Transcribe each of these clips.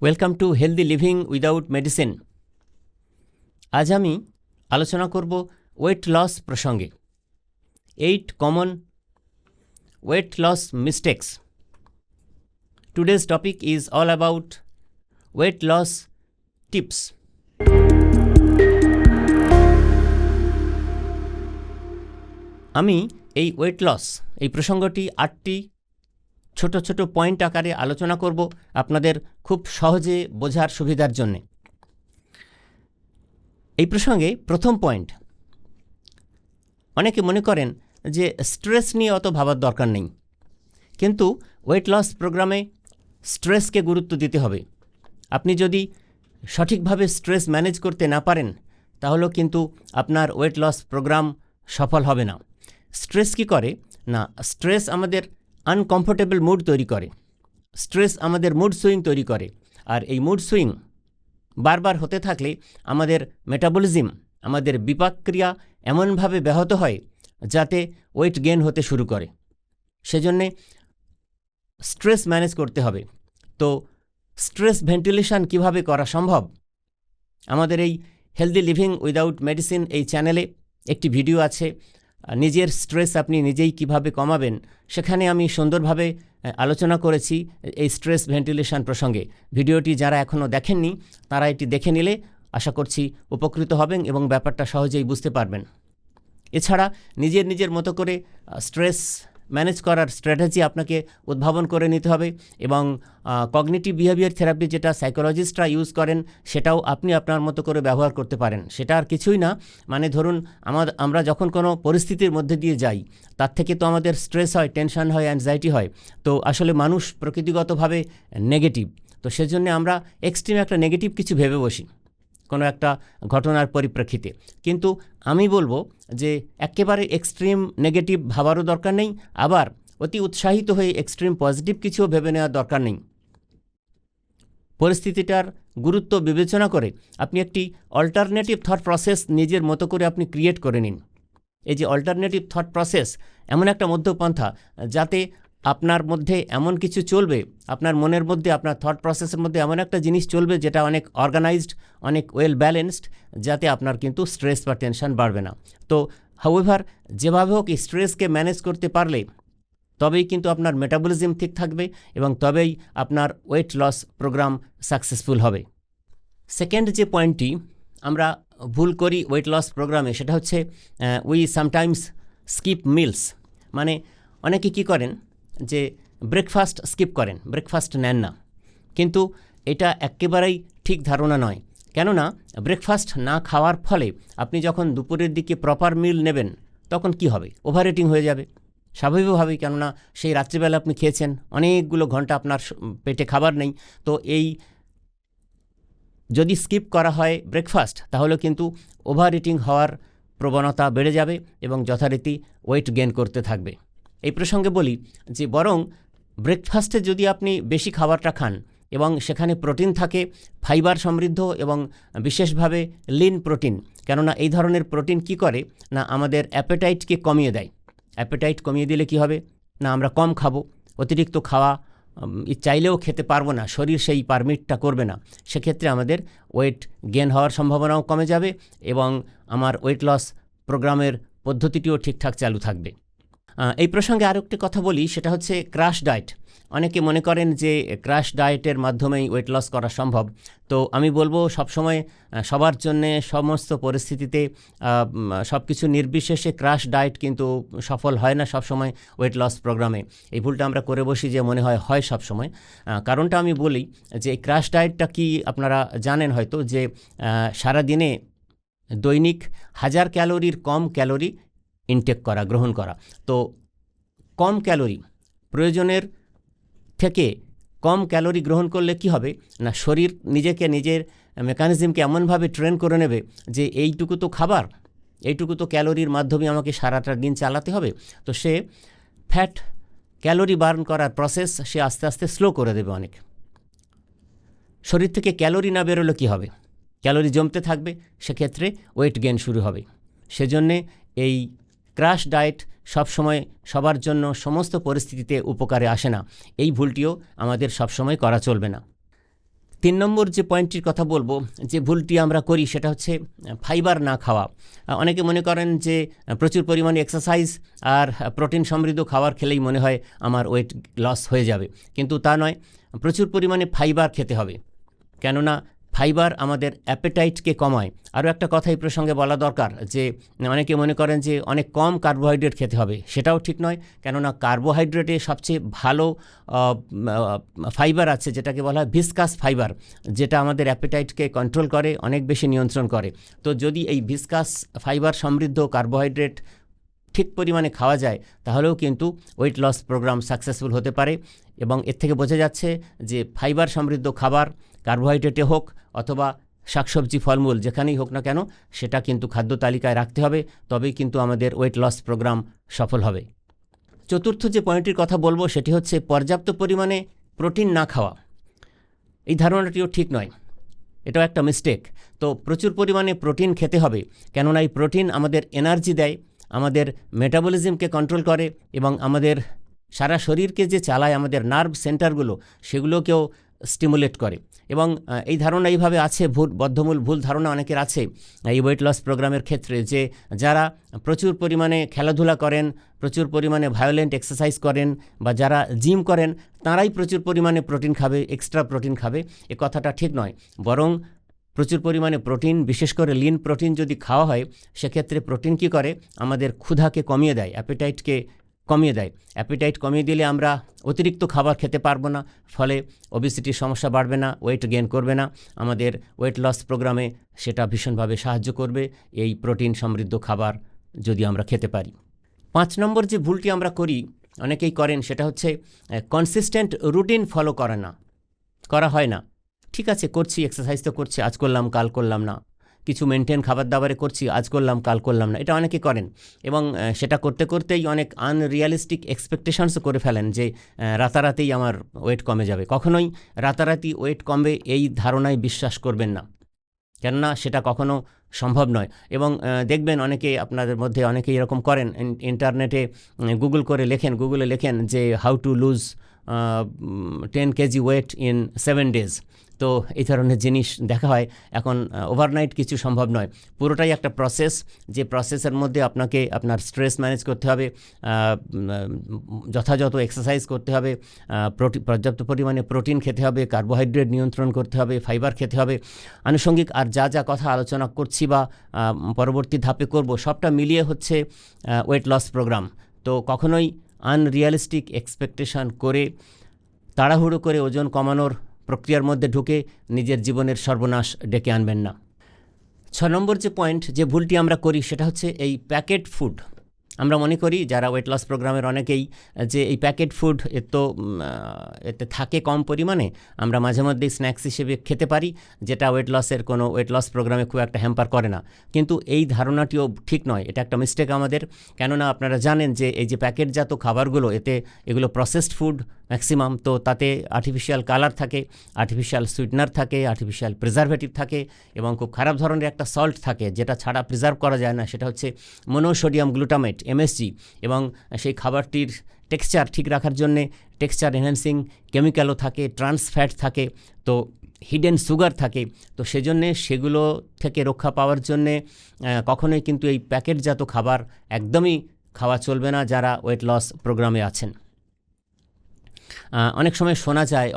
Welcome to healthy living without medicine. আজ আমি আলোচনা করব ওয়েট লস প্রসঙ্গে। 8 common weight loss mistakes. Today's topic is all about weight loss tips. আমি এই ওয়েট লস এই প্রসঙ্গটি 8টি ছোট ছোট পয়েন্ট আকারে আলোচনা করব আপনাদের খুব সহজে বোঝার সুবিধার জন্যে। এই প্রসঙ্গে প্রথম পয়েন্ট, অনেকে মনে করেন যে স্ট্রেস নিয়ে অত ভাবার দরকার নেই, কিন্তু ওয়েট লস প্রোগ্রামে স্ট্রেসকে গুরুত্ব দিতে হবে। আপনি যদি সঠিকভাবে স্ট্রেস ম্যানেজ করতে না পারেন তাহলেও কিন্তু আপনার ওয়েট লস প্রোগ্রাম সফল হবে না। স্ট্রেস কি করে না, স্ট্রেস আমাদের আনকমফোর্টেবল মুড তৈরি করে, স্ট্রেস আমাদের মুড সুইং তৈরি করে, আর এই মুড সুইং বারবার হতে থাকলে আমাদের মেটাবলিজম, আমাদের বিপাকক্রিয়া এমনভাবে ব্যাহত হয় যাতে ওয়েট গেইন হতে শুরু করে। সেজন্যে স্ট্রেস ম্যানেজ করতে হবে। তো স্ট্রেস ভেন্টিলেশন কিভাবে করা সম্ভব, আমাদের এই হেলদি লিভিং উইদাউট মেডিসিন এই চ্যানেলে একটি ভিডিও আছে, নিজের স্ট্রেস আপনি নিজেই কিভাবে কমাবেন, সেখানে আমি সুন্দরভাবে আলোচনা করেছি এই স্ট্রেস ভেন্টিলেশন প্রসঙ্গে। ভিডিওটি যারা এখনও দেখেননি তারা এটি দেখে নিলে আশা করছি উপকৃত হবেন এবং ব্যাপারটা সহজেই বুঝতে পারবেন। এছাড়া নিজের মতো করে স্ট্রেস ম্যানেজ করার স্ট্র্যাটেজি আপনাকে উদ্ভাবন করে নিতে হবে এবং কগনিটিভ বিহেভিয়ার থেরাপি যেটা সাইকোলজিস্টরা ইউজ করেন সেটাও আপনি আপনার মতো করে ব্যবহার করতে পারেন। সেটা আর কিছুই না, মানে ধরুন আমরা যখন কোনো পরিস্থিতির মধ্যে দিয়ে যাই তার থেকে তো আমাদের স্ট্রেস হয়, টেনশন হয়, অ্যাংজাইটি হয়। তো আসলে মানুষ প্রকৃতিগতভাবে নেগেটিভ, তো সেজন্য আমরা এক্সট্রিম একটা নেগেটিভ কিছু ভেবে বসি কোনো একটা ঘটনার পরিপ্রেক্ষিতে। কিন্তু আমি বলবো যে একেবারে এক্সট্রিম নেগেটিভ ভাবারও দরকার নেই, আবার অতি উৎসাহিত হয়ে এক্সট্রিম পজিটিভ কিছুও ভেবে নেওয়ার দরকার নেই। পরিস্থিতিটার গুরুত্ব বিবেচনা করে আপনি একটি অল্টারনেটিভ থট প্রসেস নিজের মতো করে আপনি ক্রিয়েট করে নিন। এই যে অল্টারনেটিভ থট প্রসেস এমন একটা মধ্যপন্থা যাতে আপনার মধ্যে এমন কিছু চলবে, আপনার মনের মধ্যে, আপনার থট প্রসেসের মধ্যে এমন একটা জিনিস চলবে যেটা অনেক অর্গানাইজড, অনেক ওয়েল ব্যালেন্সড, যাতে আপনার কিন্তু স্ট্রেস বা টেনশন বাড়বে না। তো হাউএভার যেভাবে হোক স্ট্রেসকে ম্যানেজ করতে পারলে তবেই কিন্তু আপনার মেটাবলিজম ঠিক থাকবে এবং তবেই আপনার ওয়েট লস প্রোগ্রাম সাকসেসফুল হবে। সেকেন্ড যে পয়েন্টটি আমরা ভুল করি ওয়েট লস প্রোগ্রামে সেটা হচ্ছে উই সামটাইমস স্কিপ মিলস। মানে অনেকে কি করেন যে ব্রেকফাস্ট স্কিপ করেন, ব্রেকফাস্ট নেন না, কিন্তু এটা একেবারেই ঠিক ধারণা নয়। কেননা ব্রেকফাস্ট না খাওয়ার ফলে আপনি যখন দুপুরের দিকে প্রপার মিল নেবেন তখন কি হবে, ওভার ইটিং হয়ে যাবে স্বাভাবিকভাবেই। কেননা সেই রাত্রিবেলা আপনি খেয়েছেন, অনেকগুলো ঘন্টা আপনার পেটে খাবার নেই। তো এই যদি স্কিপ করা হয় ব্রেকফাস্ট তাহলে কিন্তু ওভার ইটিং হওয়ার প্রবণতা বেড়ে যাবে এবং যথারীতি ওয়েট গেইন করতে থাকবে। এই প্রসঙ্গে বলি যে বরং ব্রেকফাস্টে যদি আপনি বেশি খাবারটা খান এবং সেখানে প্রোটিন থাকে, ফাইবার সমৃদ্ধ এবং বিশেষভাবে লিন প্রোটিন, কেননা এই ধরনের প্রোটিন কি করে না আমাদের অ্যাপেটাইটকে কমিয়ে দেয়। অ্যাপেটাইট কমিয়ে দিলে কি হবে না আমরা কম খাবো, অতিরিক্ত খাওয়া চাইলেও খেতে পারবো না, শরীর সেই পারমিটটা করবে না। সেক্ষেত্রে আমাদের ওয়েট গেইন হওয়ার সম্ভাবনাও কমে যাবে এবং আমার ওয়েট লস প্রোগ্রামের পদ্ধতিটিও ঠিকঠাক চালু থাকবে। এই প্রসঙ্গে আরও একটি কথা বলি, সেটা হচ্ছে ক্র্যাশ ডায়েট। অনেকে মনে করেন যে ক্র্যাশ ডায়েটের মাধ্যমেই ওয়েট লস করা সম্ভব। তো আমি বলবো সবসময় সবার জন্যে সমস্ত পরিস্থিতিতে সব কিছু নির্বিশেষে ক্র্যাশ ডায়েট কিন্তু সফল হয় না সবসময় ওয়েট লস প্রোগ্রামে। এই ভুলটা আমরা করে বসি যে মনে হয় সবসময়। কারণটা আমি বলি যে এই ক্র্যাশ ডায়েটটা কি আপনারা জানেন হয়তো, যে সারাদিনে দৈনিক 1000 ক্যালোরির কম ক্যালোরি ইনটেক করা, গ্রহণ করা। তো কম ক্যালোরি, প্রয়োজনের থেকে কম ক্যালোরি গ্রহণ করলে কি হবে না শরীর নিজের মেকানিজমকে এমনভাবে ট্রেন করে নেবে যে এইটুকু তো খাবার, এইটুকু তো ক্যালোরির মাধ্যমে আমাকে সারাটা দিন চালাতে হবে। তো সে ফ্যাট ক্যালোরি বার্ন করার প্রসেস সে আস্তে আস্তে স্লো করে দেবে অনেক। শরীর থেকে ক্যালোরি না বেরোলে কী হবে, ক্যালোরি জমতে থাকবে, সেক্ষেত্রে ওয়েট গেইন শুরু হবে। সেজন্যে এই ক্র্যাশ ডায়েট সবসময় সবার জন্য সমস্ত পরিস্থিতিতে উপকারে আসে না। এই ভুলটিও আমাদের সবসময় করা চলবে না। 3 নম্বর যে পয়েন্টটির কথা বলবো, যে ভুলটি আমরা করি সেটা হচ্ছে ফাইবার না খাওয়া। অনেকে মনে করেন যে প্রচুর পরিমাণে এক্সারসাইজ আর প্রোটিন সমৃদ্ধ খাবার খেলেই মনে হয় আমার ওয়েট লস হয়ে যাবে, কিন্তু তা নয়। প্রচুর পরিমাণে ফাইবার খেতে হবে, কেননা ফাইবার আমাদের অ্যাপেটাইটকে কমায়। আরও একটা কথা এই প্রসঙ্গে বলা দরকার, যে অনেকে মনে করেন যে অনেক কম কার্বোহাইড্রেট খেতে হবে, সেটাও ঠিক নয়। কেননা কার্বোহাইড্রেটে সবচেয়ে ভালো ফাইবার আছে, যেটাকে বলা হয় ভিসকাস ফাইবার, যেটা আমাদের অ্যাপেটাইটকে কন্ট্রোল করে, অনেক বেশি নিয়ন্ত্রণ করে। তো যদি এই ভিসকাস ফাইবার সমৃদ্ধ কার্বোহাইড্রেট ঠিক পরিমাণে খাওয়া যায়, তাহলেও কিন্তু ওয়েট লস প্রোগ্রাম সাকসেসফুল হতে পারে। এবং এর থেকে বোঝা যাচ্ছে যে ফাইবার সমৃদ্ধ খাবার, কার্বোহাইড্রেটে হোক অথবা শাকসবজি ফলমূল যেখানেই হোক না কেন, সেটা কিন্তু খাদ্য তালিকায় রাখতে হবে, তবেই কিন্তু আমাদের ওয়েট লস প্রোগ্রাম সফল হবে। চতুর্থ যে পয়েন্টটির কথা বলবো সেটি হচ্ছে পর্যাপ্ত পরিমাণে প্রোটিন না খাওয়া। এই ধারণাটিও ঠিক নয়, এটাও একটা মিস্টেক। তো প্রচুর পরিমাণে প্রোটিন খেতে হবে, কেননা এই প্রোটিন আমাদের এনার্জি দেয়, আমাদের মেটাবলিজমকে কন্ট্রোল করে এবং আমাদের সারা শরীরকে যে চালায়, আমাদের নার্ভ সেন্টারগুলো, সেগুলোকেও স্টিমুলেট করে। এবং এই ধারণা এইভাবে আছে, বদ্ধমূল ভুল ধারণা অনেকের আছে এই ওয়েট লস প্রোগ্রামের ক্ষেত্রে, যে যারা প্রচুর পরিমাণে খেলাধুলা করেন, প্রচুর পরিমাণে ভায়োলেন্ট এক্সারসাইজ করেন, বা যারা জিম করেন, তারাই প্রচুর পরিমাণে প্রোটিন খাবে, এক্সট্রা প্রোটিন খাবে। এ কথাটা ঠিক নয়। বরং প্রচুর পরিমাণে প্রোটিন, বিশেষ করে লিন প্রোটিন যদি খাওয়া হয়, সেক্ষেত্রে প্রোটিন কী করে, আমাদের ক্ষুধাকে কমিয়ে দেয়, অ্যাপেটাইটকে কমিয়ে দেয়। অ্যাপেটাইট কমিয়ে দিলে আমরা অতিরিক্ত খাবার খেতে পারবো না, ফলে ওবেসিটির সমস্যা বাড়বে না, ওয়েট গেইন করবে না। আমাদের ওয়েট লস প্রোগ্রামে সেটা ভীষণভাবে সাহায্য করবে, এই প্রোটিন সমৃদ্ধ খাবার যদি আমরা খেতে পারি। 5 নম্বর যে ভুলটি আমরা করি, অনেকেই করেন, সেটা হচ্ছে কনসিস্টেন্ট রুটিন ফলো করা হয় না। ঠিক আছে, করছি, এক্সারসাইজ তো করছি, আজ করলাম কাল করলাম না, কিছু মেনটেন খাবার দাবারে করছি, আজ করলাম কাল করলাম না, এটা অনেকে করেন। এবং সেটা করতে করতেই অনেক আনরিয়ালিস্টিক এক্সপেকটেশনসও করে ফেলেন, যে রাতারাতেই আমার ওয়েট কমে যাবে। কখনোই রাতারাতি ওয়েট কমবে এই ধারণায় বিশ্বাস করবেন না, কেননা সেটা কখনো সম্ভব নয়। এবং দেখবেন অনেকে, আপনাদের মধ্যে অনেকেই এরকম করেন, ইন্টারনেটে গুগলে লেখেন যে how to lose 10 kg weight in 7 days. তো এই ধরনের জিনিস দেখা হয়। এখন ওভারনাইট কিছু সম্ভব নয়, পুরোটাই একটা প্রসেস, যে প্রসেসের মধ্যে আপনাকে আপনার স্ট্রেস ম্যানেজ করতে হবে, যথাযথ এক্সারসাইজ করতে হবে, পর্যাপ্ত পরিমাণে প্রোটিন খেতে হবে, কার্বোহাইড্রেট নিয়ন্ত্রণ করতে হবে, ফাইবার খেতে হবে, আনুষঙ্গিক আর যা কথা আলোচনা করছি বা পরবর্তী ধাপে করব, সবটা মিলিয়ে হচ্ছে ওয়েট লস প্রোগ্রাম। তো কখনোই আনরিয়ালিস্টিক এক্সপেকটেশন করে, তাড়াহুড়ো করে ওজন কমানোর প্রক্রিয়ার মধ্যে ঢুকে নিজের জীবনের সর্বনাশ ডেকে আনবেন না। 6 নম্বর যে পয়েন্ট, যে ভুলটি আমরা করি, সেটা হচ্ছে এই প্যাকেট ফুড। আমরা মনে করি যারা ওয়েট লস প্রোগ্রামের অনেকেই, যে এই প্যাকেট ফুড এতে থাকে কম পরিমাণে, আমরা মাঝে মধ্যেই স্ন্যাক্স হিসেবে খেতে পারি, যেটা ওয়েট লস প্রোগ্রামে খুব একটা হ্যাম্পার করে না। কিন্তু এই ধারণাটিও ঠিক নয়, এটা একটা মিস্টেক আমাদের। কেননা আপনারা জানেন যে এই যে প্যাকেটজাত খাবারগুলো, এগুলো প্রসেসড ফুড ম্যাক্সিমাম, তো তাতে আর্টিফিশিয়াল কালার থাকে, আর্টিফিশিয়াল সুইটনার থাকে, আর্টিফিশিয়াল প্রিজারভেটিভ থাকে, এবং খুব খারাপ ধরনের একটা সল্ট থাকে, যেটা ছাড়া প্রিজার্ভ করা যায় না, সেটা হচ্ছে মনোসোডিয়াম গ্লুটামেট, MSG। এবং সেই খাবারটির টেক্সচার ঠিক রাখার জন্যে টেক্সচার এনহ্যান্সিং কেমিক্যালও থাকে, ট্রান্স ফ্যাট থাকে, তো হিডেন সুগার থাকে। তো সেজন্যে সেগুলো থেকে রক্ষা পাওয়ার জন্যে কখনোই কিন্তু এই প্যাকেটজাত খাবার একদমই খাওয়া চলবে না যারা ওয়েট লস প্রোগ্রামে আছেন। অনেক সময় শোনা যায়,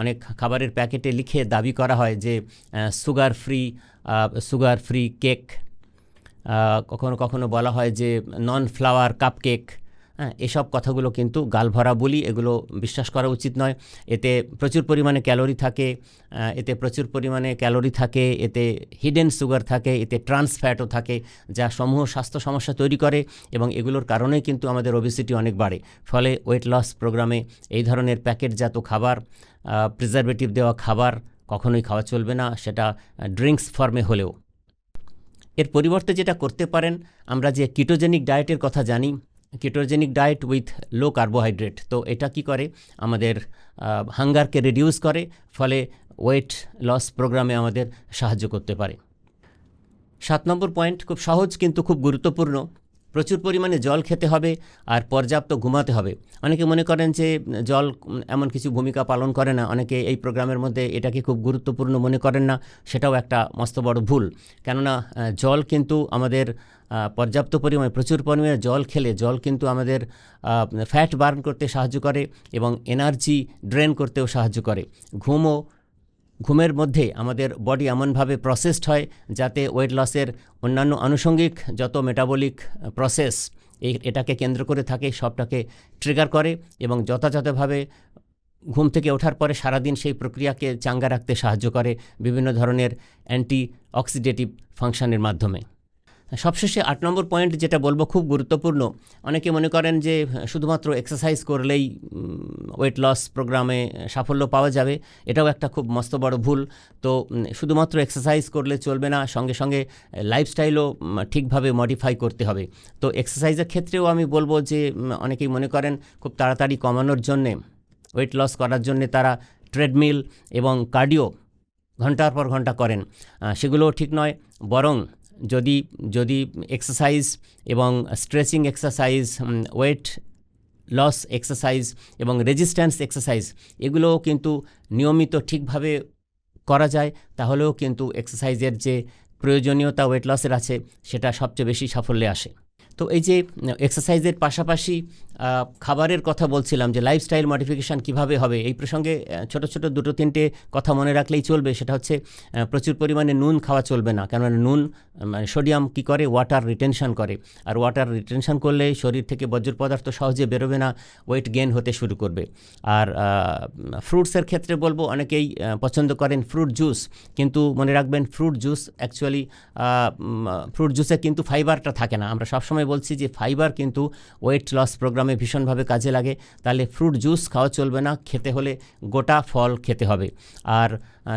অনেক খাবারের প্যাকেটে লিখে দাবি করা হয় যে সুগার ফ্রি কেক, কখনো বলা হয় যে নন ফ্লাওয়ার কাপ কেক। এসব কথাগুলো কিন্তু গালভরা বলি, এগুলো বিশ্বাস করা উচিত নয়। এতে প্রচুর পরিমাণে ক্যালোরি থাকে, এতে হিডেন সুগার থাকে, এতে ট্রান্স ফ্যাটও থাকে, যা সমূহ স্বাস্থ্য সমস্যা তৈরি করে, এবং এগুলোর কারণেই কিন্তু আমাদের ওবেসিটি অনেক বাড়ে। ফলে ওয়েট লস প্রোগ্রামে এই ধরনের প্যাকেটজাত খাবার, প্রিজারভেটিভ দেওয়া খাবার কখনোই খাওয়া চলবে না, সেটা ড্রিঙ্কস ফর্মে হলেও। এর পরিবর্তে যেটা করতে পারেন, আমরা যে কিটোজেনিক ডায়েটের কথা জানি, ketogenic diet with low carbohydrate, তো এটা কি করে, আমাদের হাঙ্গারকে রিডিউস করে, ফলে ওয়েট লস প্রোগ্রামে আমাদের সাহায্য করতে পারে। 7 নম্বর পয়েন্ট খুব সহজ কিন্তু খুব গুরুত্বপূর্ণ, প্রচুর পরিমাণে জল খেতে হবে আর পর্যাপ্ত ঘুমাতে হবে। অনেকে মনে করেন যে জল এমন কিছু ভূমিকা পালন করে না, অনেকে এই প্রোগ্রামের মধ্যে এটাকে খুব গুরুত্বপূর্ণ মনে করেন না, সেটাও একটা মস্ত বড় ভুল। কেননা জল কিন্তু আমাদের পর্যাপ্ত পরিমাণে প্রচুর পরিমাণে জল খেলে জল কিন্তু আমাদের ফ্যাট বার্ন করতে সাহায্য করে এবং এনার্জি ড্রেন করতেও সাহায্য করে। ঘুমের মধ্যে আমাদের বডি এমনভাবে প্রসেসড হয় যাতে ওয়েট লসের অন্যান্য আনুষঙ্গিক যত মেটাবলিক প্রসেস এটাকে কেন্দ্র করে থাকে সবটাকে ট্রিগার করে এবং যথাযথভাবে ঘুম থেকে ওঠার পরে সারাদিন সেই প্রক্রিয়াকে চাঙ্গা রাখতে সাহায্য করে বিভিন্ন ধরনের অ্যান্টি অক্সিডেটিভ ফাংশনের মাধ্যমে। সবশেষে 8 নম্বর পয়েন্ট যেটা বলবো খুব গুরুত্বপূর্ণ। অনেকে মনে করেন যে শুধুমাত্র এক্সারসাইজ করলেই ওয়েট লস প্রোগ্রামে সাফল্য পাওয়া যাবে, এটাও একটা খুব মস্ত বড় ভুল। তো শুধুমাত্র এক্সারসাইজ করলে চলবে না, সঙ্গে সঙ্গে লাইফস্টাইলও ঠিকভাবে মডিফাই করতে হবে। তো এক্সারসাইজের ক্ষেত্রেও আমি বলবো যে অনেকেই মনে করেন খুব তাড়াতাড়ি কমানোর জন্যে, ওয়েট লস করার জন্যে তারা ট্রেডমিল এবং কার্ডিও ঘন্টার পর ঘন্টা করেন, সেগুলোও ঠিক নয়। বরং যদি এক্সারসাইজ এবং stretching exercise, weight loss exercise এবং রেজিস্ট্যান্স এক্সারসাইজ এগুলোও কিন্তু নিয়মিত ঠিকভাবে করা যায়, তাহলেও কিন্তু এক্সারসাইজের যে প্রয়োজনীয়তা ওয়েট লসের আছে সেটা সবচেয়ে বেশি সাফল্যে আসে। তো এই যে এক্সারসাইজের পাশাপাশি খাবারের কথা বলছিলাম যে লাইফস্টাইল মডিফিকেশান কিভাবে হবে, এই প্রসঙ্গে ছোট ছোট 2-3টে কথা মনে রাখলেই চলবে। সেটা হচ্ছে প্রচুর পরিমাণে নুন খাওয়া চলবে না, কেননা নুন সোডিয়াম কি করে, ওয়াটার রিটেনশন করে, আর ওয়াটার রিটেনশন করলে শরীর থেকে বর্জ্য পদার্থ সহজে বেরোবে না, ওয়েট গেইন হতে শুরু করবে। আর ফ্রুটসের ক্ষেত্রে বলবো, অনেকেই পছন্দ করেন ফ্রুট জুস, কিন্তু মনে রাখবেন ফ্রুট জুস অ্যাকচুয়ালি ফ্রুট জুসে কিন্তু ফাইবারটা থাকে না। আমরা সবসময় বলছি যে ফাইবার কিন্তু ওয়েট লস প্রোগ্রামে ভীষণভাবে কাজে লাগে, তাহলে ফ্রুট জুস খাওয়া চলবে না, খেতে হলে গোটা ফল খেতে হবে। আর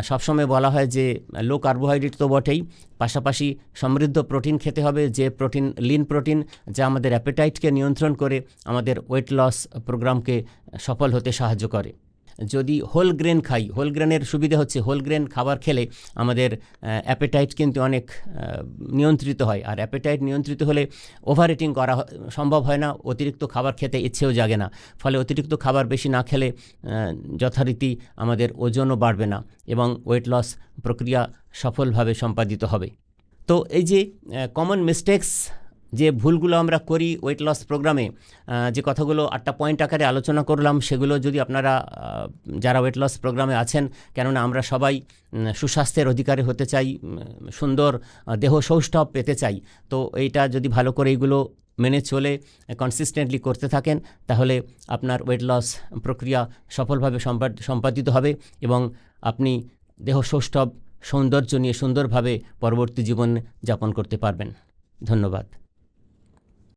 সবসময় বলা হয় যে লো কার্বোহাইড্রেট তো বটেই, পাশাপাশি সমৃদ্ধ প্রোটিন খেতে হবে, যে প্রোটিন লিন প্রোটিন, যা আমাদের অ্যাপেটাইটকে নিয়ন্ত্রণ করে আমাদের ওয়েট লস প্রোগ্রামকে সফল হতে সাহায্য করে। যদি হোল গ্রেন খাই, হোল গ্রেনের সুবিধা হচ্ছে হোল গ্রেন খাবার খেলে আমাদের অ্যাপেটাইট কিন্তু অনেক নিয়ন্ত্রিত হয়, আর অ্যাপেটাইট নিয়ন্ত্রিত হলে ওভার ইটিং করা সম্ভব হয় না, অতিরিক্ত খাবার খেতে ইচ্ছেও জাগে না। ফলে অতিরিক্ত খাবার বেশি না খেলে যথারীতি আমাদের ওজনও বাড়বে না এবং ওয়েট লস প্রক্রিয়া সফলভাবে সম্পাদিত হবে। তো এই যে কমন মিস্টেকস, যে ভুলগুলো আমরা করি ওয়েট লস প্রোগ্রামে, যে কথাগুলো 8টা পয়েন্ট আকারে আলোচনা করলাম, সেগুলো যদি আপনারা যারা ওয়েট লস প্রোগ্রামে আছেন, কেননা আমরা সবাই সুস্বাস্থ্যের অধিকারী হতে চাই, সুন্দর দেহ সৌষ্ঠব পেতে চাই, তো এইটা যদি ভালো করে এইগুলো মেনে চলে কনসিস্টেন্টলি করতে থাকেন, তাহলে আপনার ওয়েট লস প্রক্রিয়া সফলভাবে সম্পাদিত হবে এবং আপনি দেহ সৌষ্ঠব সৌন্দর্য নিয়ে সুন্দরভাবে পরবর্তী জীবন যাপন করতে পারবেন। ধন্যবাদ।